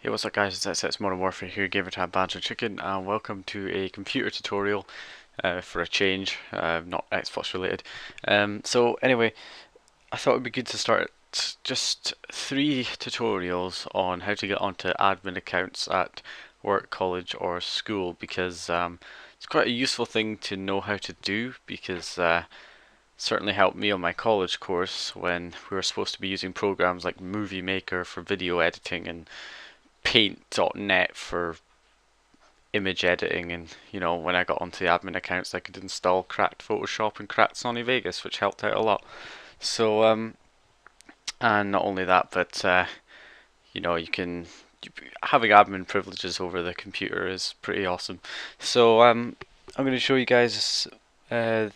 Hey, what's up guys, it's Modern Warfare here, Gamertag Badger Chicken, and welcome to a computer tutorial for a change, not Xbox related. So anyway, I thought it would be good to start just 3 tutorials on how to get onto admin accounts at work, college or school, because it's quite a useful thing to know how to do, because certainly helped me on my college course when we were supposed to be using programs like Movie Maker for video editing and Paint.net for image editing, and when I got onto the admin accounts I could install cracked Photoshop and cracked Sony Vegas, which helped out a lot. So and not only that, but you can having admin privileges over the computer is pretty awesome. So I'm going to show you guys 2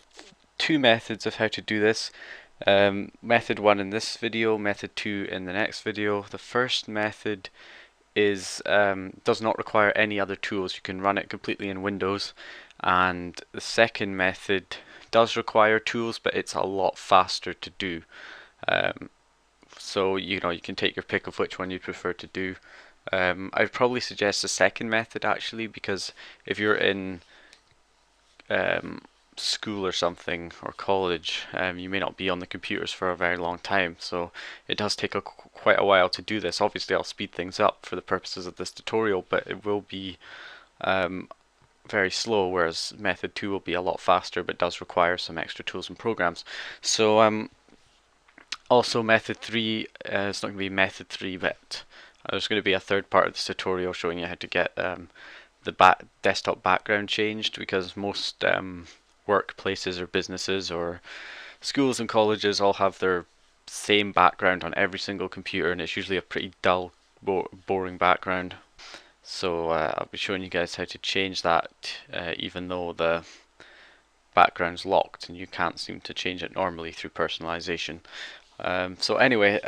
methods of how to do this. Method 1 in this video, method 2 in the next video. The first method is does not require any other tools. You can run it completely in Windows, and the second method does require tools, but it's a lot faster to do. So you can take your pick of which one you prefer to do. I'd probably suggest the second method actually, because if you're in school or something, or college, you may not be on the computers for a very long time, so it does take quite a while to do this. Obviously I'll speed things up for the purposes of this tutorial, but it will be very slow, whereas method 2 will be a lot faster but does require some extra tools and programs. So also method 3, it's not going to be method 3, but there's going to be a third part of this tutorial showing you how to get the desktop background changed, because most workplaces or businesses or schools and colleges all have their same background on every single computer, and it's usually a pretty dull, boring background. So I'll be showing you guys how to change that, even though the background's locked and you can't seem to change it normally through personalization. So anyway,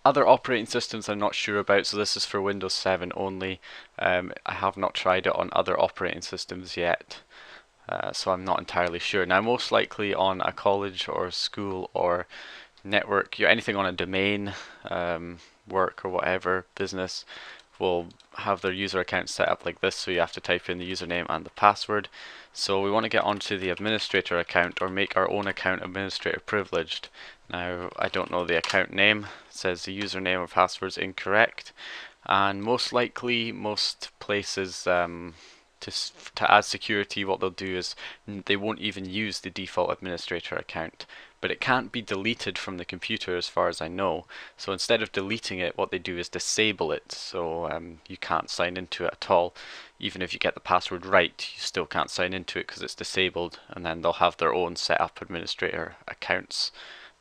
other operating systems I'm not sure about, so this is for Windows 7 only. I have not tried it on other operating systems yet. So I'm not entirely sure. Now, most likely on a college or school or network, anything on a domain, work or whatever, business, will have their user account set up like this, so you have to type in the username and the password. So we want to get onto the administrator account, or make our own account administrator privileged. Now, I don't know the account name. It says the username or password is incorrect, and most likely most places to add security, what they'll do is they won't even use the default administrator account, but it can't be deleted from the computer as far as I know. So instead of deleting it, what they do is disable it, so you can't sign into it at all. Even if you get the password right, you still can't sign into it because it's disabled, and then they'll have their own set up administrator accounts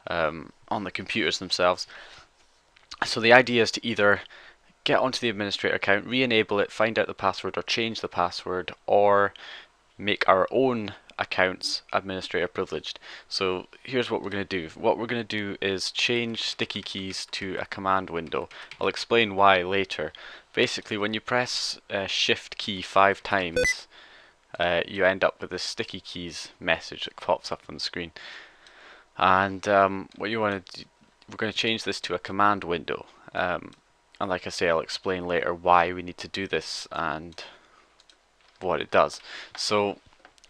on the computers themselves. So the idea is to either get onto the administrator account, re-enable it, find out the password or change the password, or make our own accounts administrator privileged. So here's what we're going to do. What we're going to do is change sticky keys to a command window. I'll explain why later. Basically, when you press shift key 5 times, you end up with this sticky keys message that pops up on the screen. And what you want to do, we're going to change this to a command window. And like I say, I'll explain later why we need to do this and what it does. So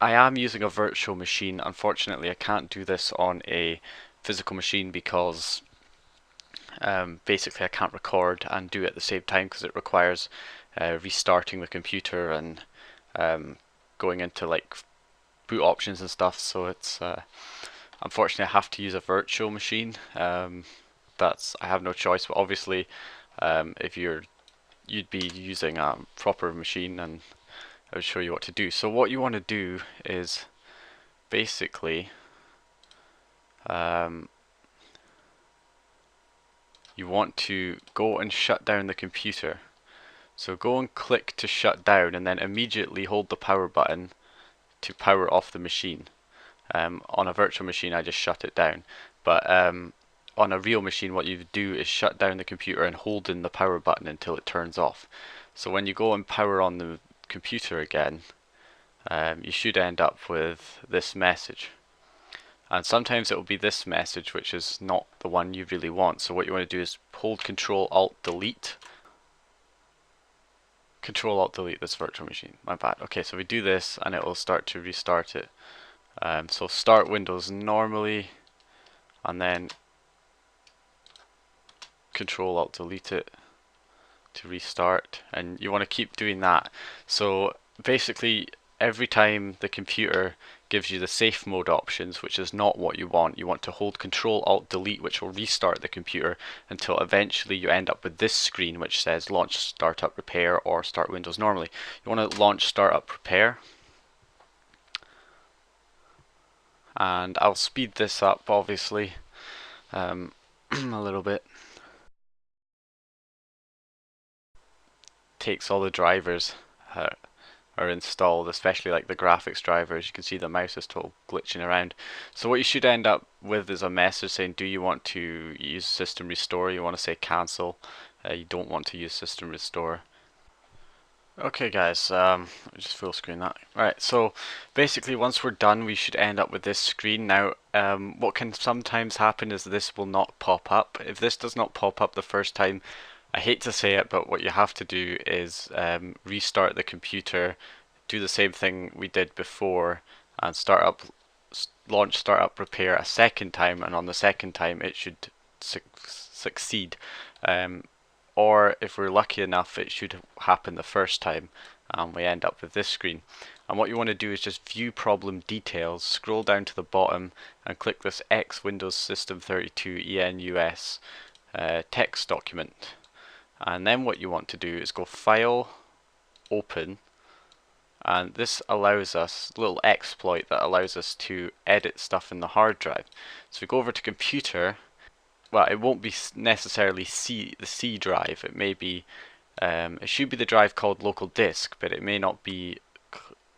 I am using a virtual machine. Unfortunately, I can't do this on a physical machine because basically I can't record and do it at the same time, because it requires restarting the computer and going into like boot options and stuff. So it's unfortunately I have to use a virtual machine. I have no choice, but obviously if you'd be using a proper machine, and I would show you what to do. So what you want to do is basically you want to go and shut down the computer. So go and click to shut down, and then immediately hold the power button to power off the machine. On a virtual machine I just shut it down, but on a real machine what you do is shut down the computer and hold in the power button until it turns off. So when you go and power on the computer again, you should end up with this message. And sometimes it will be this message, which is not the one you really want. So what you want to do is hold Control Alt Delete, Control Alt Delete this virtual machine. My bad. Okay, so we do this and it will start to restart it. So start Windows normally, and then Control Alt Delete it to restart, and you want to keep doing that. So basically every time the computer gives you the safe mode options, which is not what you want to hold Control Alt Delete, which will restart the computer until eventually you end up with this screen which says launch startup repair or start Windows normally. You want to launch startup repair, and I'll speed this up obviously a little bit. Takes all the drivers are installed, especially like the graphics drivers. You can see the mouse is total glitching around. So what you should end up with is a message saying, do you want to use system restore? You want to say cancel. You don't want to use system restore. Okay guys, just full screen that. Right, so basically once we're done we should end up with this screen. Now what can sometimes happen is this will not pop up. If this does not pop up the first time, I hate to say it, but what you have to do is restart the computer, do the same thing we did before, and launch startup repair a second time, and on the second time it should succeed. Or if we're lucky enough, it should happen the first time and we end up with this screen. And what you want to do is just view problem details, scroll down to the bottom and click this X Windows System 32 ENUS text document. And then what you want to do is go File, Open, and this allows us a little exploit that allows us to edit stuff in the hard drive. So we go over to Computer. Well, it won't be necessarily the C drive. It may be, it should be the drive called local disk, but it may not be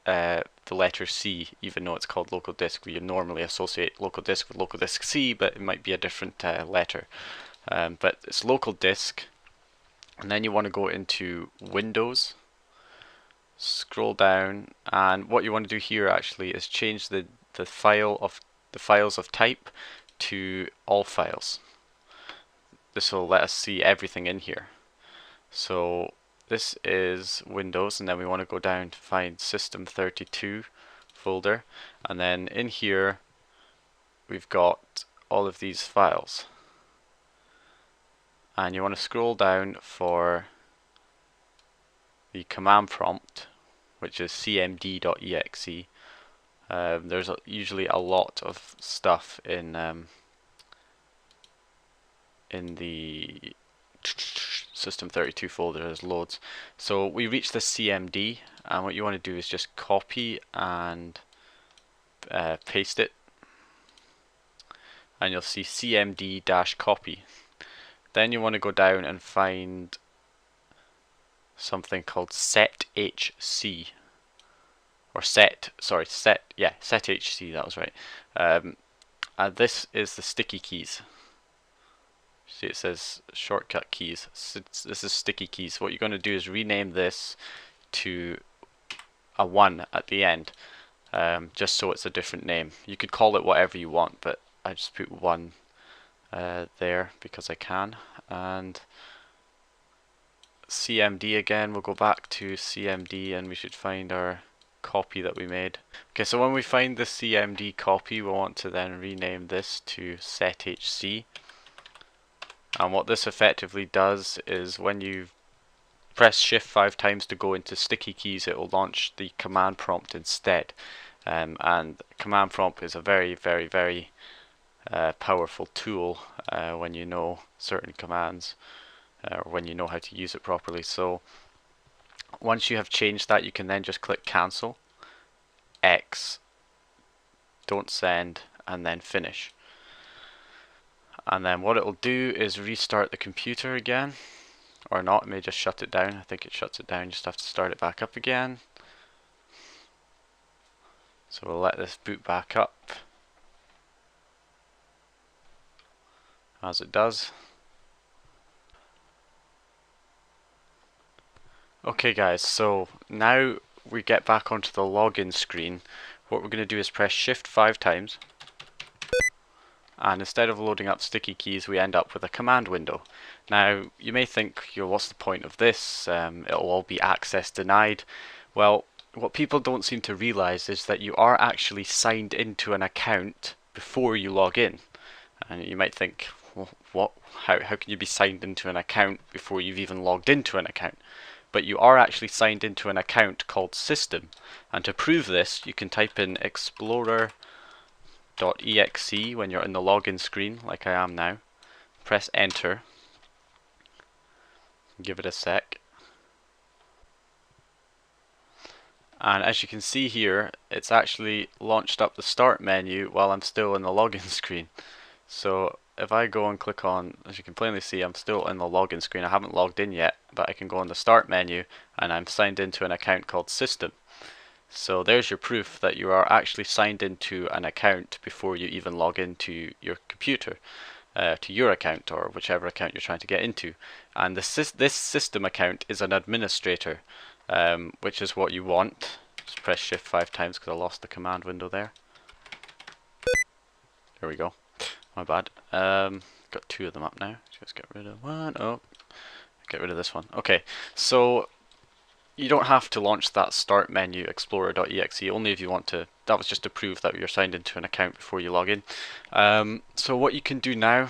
the letter C, even though it's called local disk. We normally associate local disk with local disk C, but it might be a different letter. But it's local disk, and then you want to go into Windows, scroll down, and what you want to do here actually is change the files of type to all files. This will let us see everything in here. So this is Windows, and then we want to go down to find System 32 folder, and then in here we've got all of these files, and you want to scroll down for the command prompt, which is cmd.exe. There's usually a lot of stuff in the System 32 folder. There's loads. So we reach the CMD, and what you want to do is just copy and paste it, and you'll see cmd-copy. Then you want to go down and find something called sethc, or sethc, that was right. And this is the sticky keys. See, it says shortcut keys. This is sticky keys. What you're going to do is rename this to a 1 at the end, just so it's a different name. You could call it whatever you want, but I just put 1 there because I can. And CMD again, we'll go back to CMD and we should find our copy that we made. Okay, so when we find the CMD copy, we want to then rename this to sethc. And what this effectively does is when you press Shift 5 times to go into sticky keys, it will launch the command prompt instead. And command prompt is a very, very, very powerful tool when you know certain commands, or when you know how to use it properly. So once you have changed that, you can then just click cancel, X, don't send, and then finish. And then what it'll do is restart the computer again, or not, it may just shut it down. I think it shuts it down, you just have to start it back up again. So we'll let this boot back up as it does. Okay guys, so now we get back onto the login screen. What we're going to do is press Shift 5 times, and instead of loading up sticky keys we end up with a command window. Now you may think, what's the point of this? It'll all be access denied. Well, what people don't seem to realize is that you are actually signed into an account before you log in. And you might think, well, how can you be signed into an account before you've even logged into an account? But you are actually signed into an account called System. And to prove this, you can type in explorer.exe when you're in the login screen, like I am now. Press enter. Give it a sec. And as you can see here, it's actually launched up the start menu while I'm still in the login screen. So if I go and click on, as you can plainly see, I'm still in the login screen. I haven't logged in yet, but I can go on the start menu and I'm signed into an account called System. So there's your proof that you are actually signed into an account before you even log into your computer, to your account or whichever account you're trying to get into. And this System account is an administrator, which is what you want. Just press shift 5 times because I lost the command window there. There we go. My bad. Got 2 of them up now. Just get rid of one. Oh, get rid of this one. Okay, so you don't have to launch that start menu explorer.exe only if you want to. That was just to prove that you're signed into an account before you log in. So what you can do now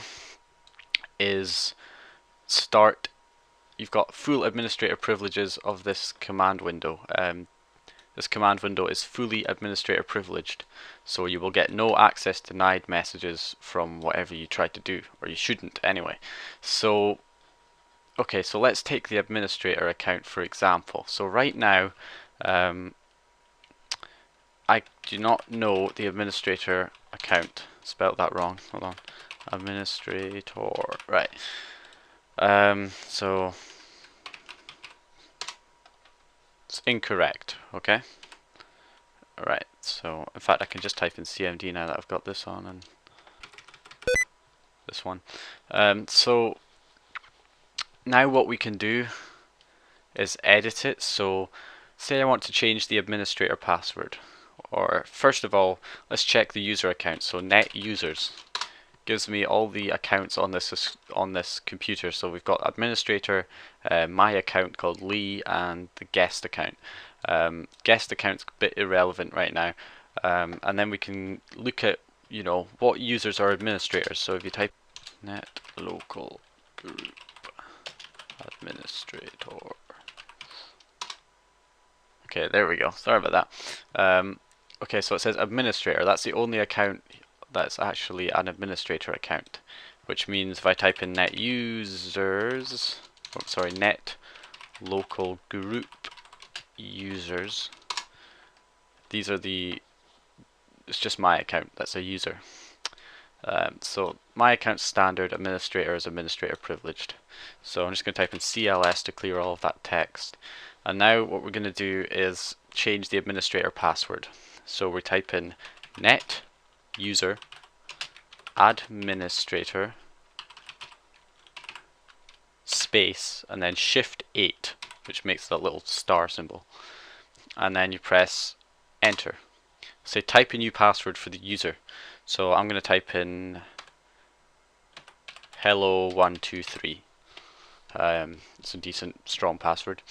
is start. You've got full administrator privileges of this command window. This command window is fully administrator privileged, so you will get no access denied messages from whatever you try to do, or you shouldn't anyway. So okay, so let's take the administrator account for example. So right now I do not know the administrator account. Spelled that wrong. Hold on. Administrator. Right. So it's incorrect. Okay. Alright, so in fact I can just type in CMD now that I've got this on, and this one. So now what we can do is edit it. So say I want to change the administrator password, or first of all let's check the user account. So net users gives me all the accounts on this computer. So we've got administrator, my account called Lee, and the guest account. Guest account's a bit irrelevant right now, and then we can look at what users are administrators. So if you type net local group administrator, okay, there we go. Sorry about that. Okay, so it says administrator. That's the only account that's actually an administrator account, which means if I type in net users, net local group users, these are it's just my account that's a user. So my account's standard, administrator is administrator privileged. So I'm just going to type in CLS to clear all of that text. And now what we're going to do is change the administrator password. So we type in net user administrator space and then shift 8, which makes that little star symbol, and then you press enter. Say type a new password for the user. So I'm going to type in hello123. It's a decent strong password.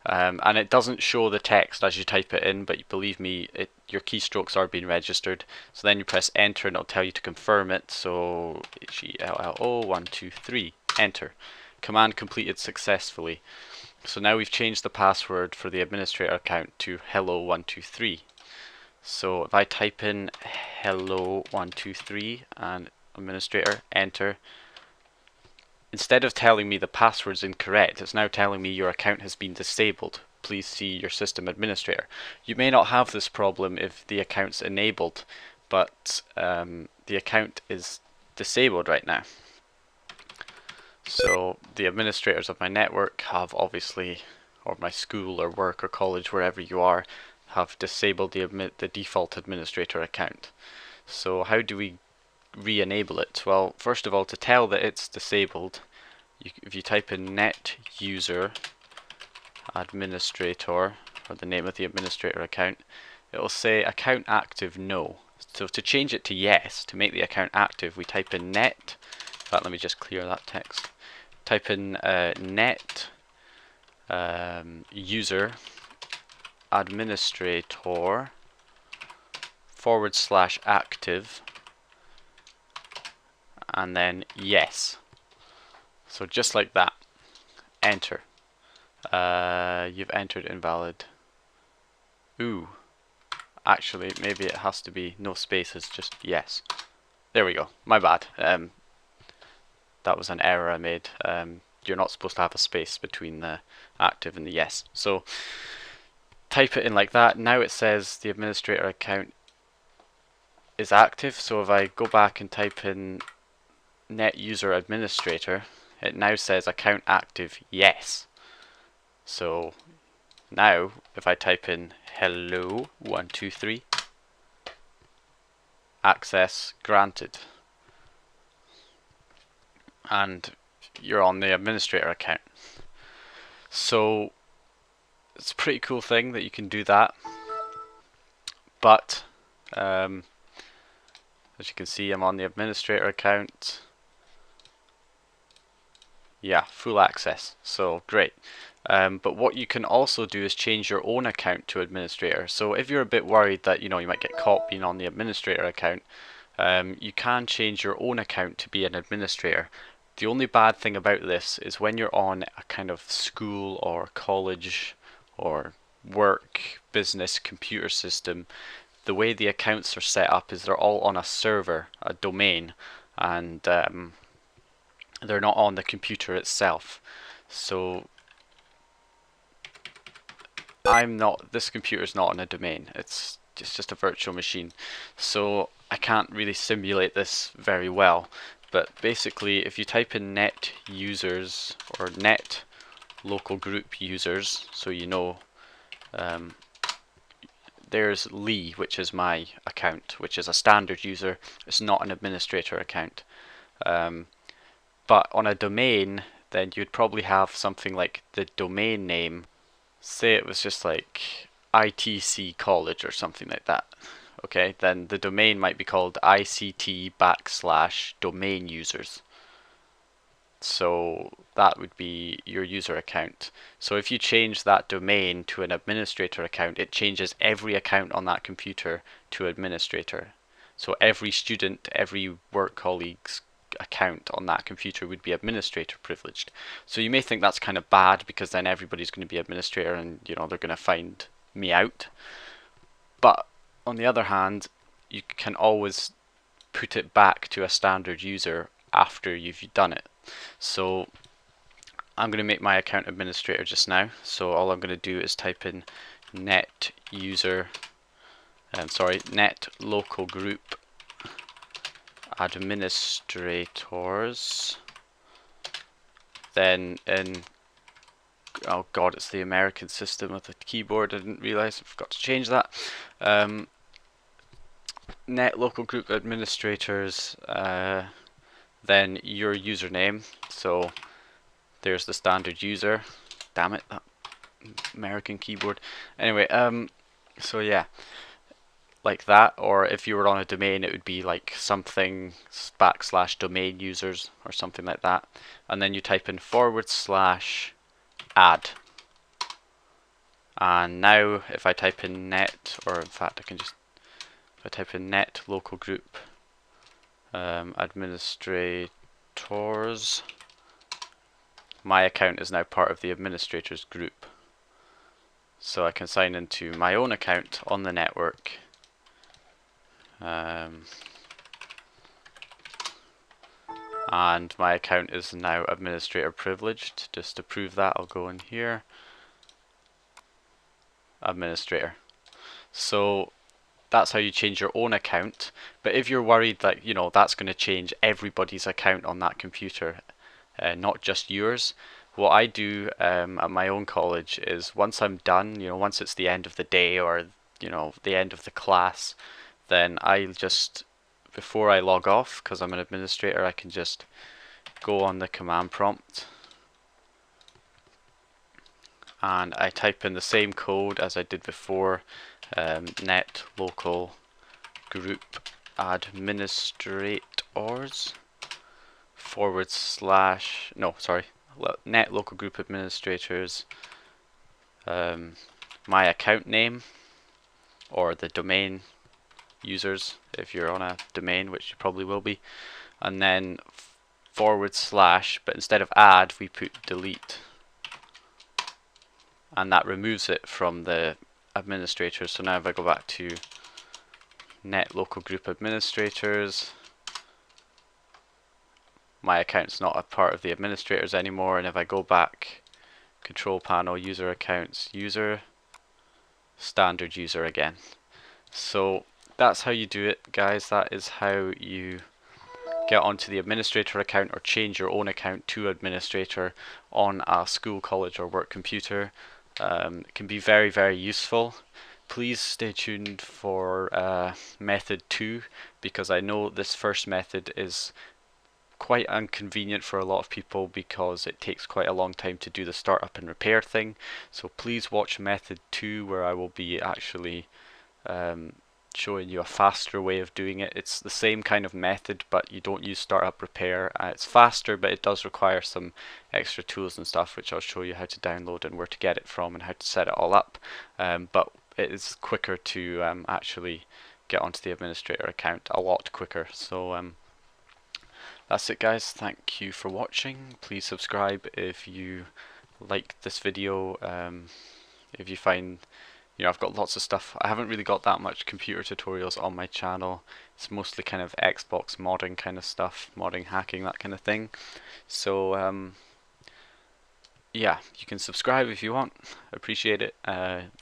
And it doesn't show the text as you type it in, but believe me, your keystrokes are being registered. So then you press enter and it'll tell you to confirm it. So HELLO123, enter. Command completed successfully. So now we've changed the password for the administrator account to hello123. So if I type in hello123 and administrator, enter, instead of telling me the password's incorrect, it's now telling me your account has been disabled. Please see your system administrator. You may not have this problem if the account's enabled, but the account is disabled right now. So the administrators of my network have obviously, or my school or work or college, wherever you are, have disabled the default administrator account. So how do we re-enable it? Well, first of all, to tell that it's disabled, if you type in net user administrator, or the name of the administrator account, it will say account active no. So to change it to yes, to make the account active, we type in net. In fact, let me just clear that text. Type in net user administrator / active, and then yes. So just like that. Enter. You've entered invalid. Ooh. Actually, maybe it has to be no spaces, just yes. There we go. My bad. That was an error I made. You're not supposed to have a space between the active and the yes. So type it in like that. Now it says the administrator account is active. So if I go back and type in net user administrator, it now says account active yes. So now if I type in hello 123, access granted, and you're on the administrator account. So it's a pretty cool thing that you can do that, but as you can see, I'm on the administrator account. Yeah, full access, so great. But what you can also do is change your own account to administrator. So if you're a bit worried that you might get caught being on the administrator account, you can change your own account to be an administrator. The only bad thing about this is when you're on a kind of school or college or work, business, computer system, the way the accounts are set up is they're all on a server, a domain, and they're not on the computer itself. So this computer's not on a domain, it's just a virtual machine. So I can't really simulate this very well, but basically if you type in net users or net local group users, so there's Lee, which is my account, which is a standard user. It's not an administrator account. But on a domain, then you'd probably have something like the domain name. Say it was just like ITC College or something like that. Okay, then the domain might be called ICT /domain users. So that would be your user account. So if you change that domain to an administrator account, it changes every account on that computer to administrator. So every student, every work colleague's account on that computer would be administrator privileged. So you may think that's kind of bad because then everybody's going to be administrator and they're going to find me out. But on the other hand, you can always put it back to a standard user after you've done it. So I'm going to make my account administrator just now. So all I'm going to do is type in net local group administrators. Then oh god, it's the American system with the keyboard. I didn't realize, I forgot to change that. Net local group administrators, then your username. So there's the standard user. Damn it, that American keyboard. Anyway, so yeah, like that. Or if you were on a domain, it would be like something / domain users or something like that. And then you type in / add. And now if I type in net, or in fact I can just, if I type in net local group administrators, my account is now part of the administrators group. So I can sign into my own account on the network. And my account is now administrator privileged. Just to prove that, I'll go in here, administrator. So that's how you change your own account. But if you're worried that that's going to change everybody's account on that computer, not just yours, what I do at my own college is once I'm done, once it's the end of the day or the end of the class, then I just, before I log off, because I'm an administrator, I can just go on the command prompt and I type in the same code as I did before, net local group administrators / no, sorry, net local group administrators, my account name or the domain users if you're on a domain, which you probably will be, and then /, but instead of add we put delete, and that removes it from the administrators. So now if I go back to net local group administrators, my account's not a part of the administrators anymore, and if I go back, control panel, user accounts, user, standard user again. So that's how you do it, guys. That is how you get onto the administrator account or change your own account to administrator on a school, college or work computer. It can be very, very useful. Please stay tuned for method 2, because I know this first method is quite inconvenient for a lot of people because it takes quite a long time to do the startup and repair thing. So please watch method 2, where I will be actually showing you a faster way of doing it. It's the same kind of method, but you don't use startup repair. It's faster, but it does require some extra tools and stuff, which I'll show you how to download and where to get it from and how to set it all up. But it is quicker to actually get onto the administrator account, a lot quicker. So that's it, guys. Thank you for watching. Please subscribe if you like this video. If you find, I've got lots of stuff. I haven't really got that much computer tutorials on my channel. It's mostly kind of Xbox modding kind of stuff, modding, hacking, that kind of thing. So yeah, you can subscribe if you want. Appreciate it.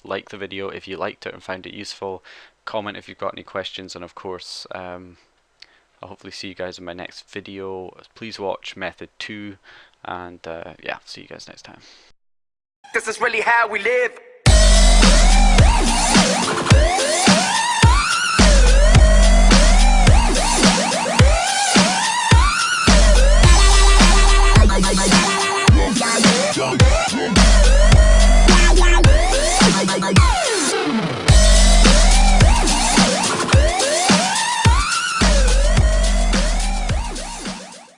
Like the video if you liked it and found it useful. Comment if you've got any questions, and of course I'll hopefully see you guys in my next video. Please watch method 2, and yeah, see you guys next time. This is really how we live.